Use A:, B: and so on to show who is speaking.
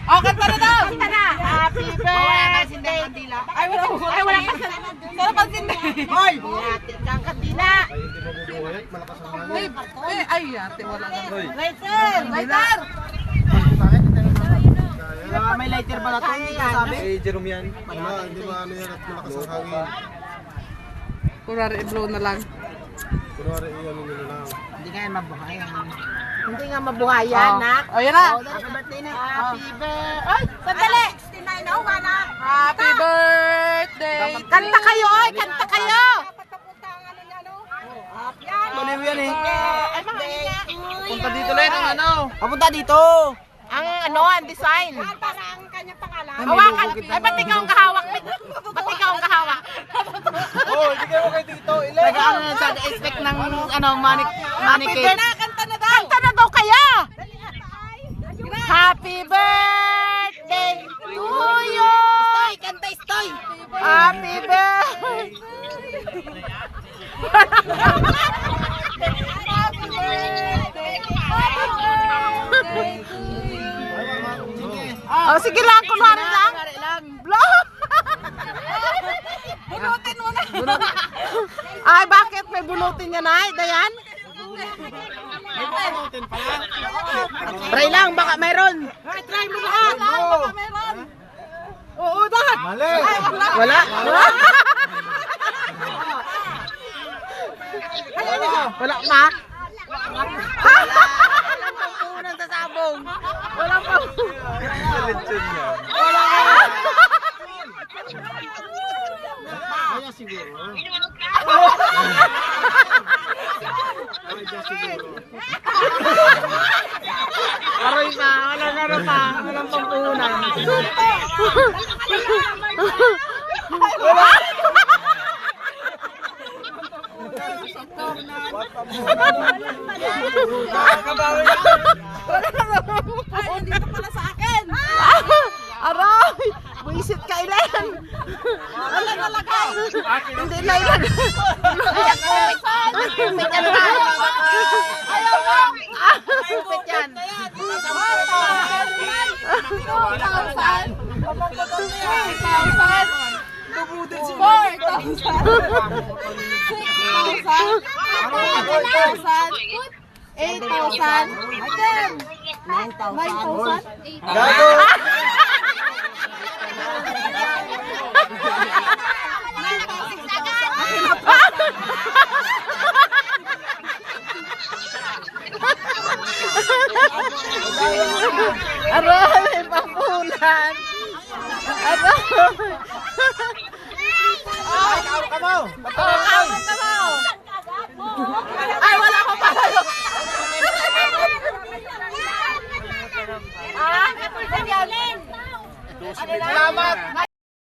A: Oh, kanta na daw!
B: Kanta na! Happy birthday!
A: Ay, wala ka sa... Sana pansindi!
B: Hoy! Hati kang kandila!
A: Ay, ate, wala na.
B: Lighter!
A: Lighter!
B: May lighter ba na ito? Hindi ka sabi?
C: Eh, Jerome yan.
D: Hindi ba ano yan at malakas ang hangin?
A: Kunwari, i-blow na lang.
D: Kunwari iyan nila lang.
B: Hindi nga yan mabuhay. Hindi nga mabuhay yan, nak.
A: Oh, yan na!
B: Happy birthday na. Happy birthday. Ay, sandali! 69 na, mana.
A: Happy birthday!
B: Kanta kayo, oy! Kanta kayo!
C: Maliw yan eh.
B: Ay, mga ina.
C: Punta dito lang ang ano.
B: Papunta dito. Ang ano, ang design. Parang kanyang pangalan. Hawakan. Ay, ba't ikaw ang kahawak? Ba't ikaw ang kahawak?
C: Oh, hindi kayo kayo dito.
B: Taga ano na sa expect ng ano, manicate.
A: Kanta na daw!
B: Kanta na daw kaya! Happy birthday to you! Stoy! Kanta, Stoy! Happy birthday! Happy birthday! Oh, sige lang, kunwari lang. Vlog!
A: Bunutin mo na!
B: Ay, bakit may bunutin yan ay, Dayan? Try lang, baka mayroon. Try mo lahat.
A: Baka meron!
B: Oo, lahat.
D: Mali!
B: Wala? Wala pa? Walang pampunan sa sabong. Walang pampunan.
C: Lechon niya.
D: Kaya siguro. Kaya siguro.
B: Aroy pa, walang ano pa, walang pampunan.
A: Ay, dito pala sa akin!
B: Aroy! Buisit ka ilan!
A: Wala nalagay!
B: Hindi na ilagay. Kupit yan ba?
A: Ayaw mo!
B: Kupit yan. 9,000.
C: Gago!
B: Aroy, pampunan. Aroy. Ay, wala ko pa.
A: Ah,
B: Salamat.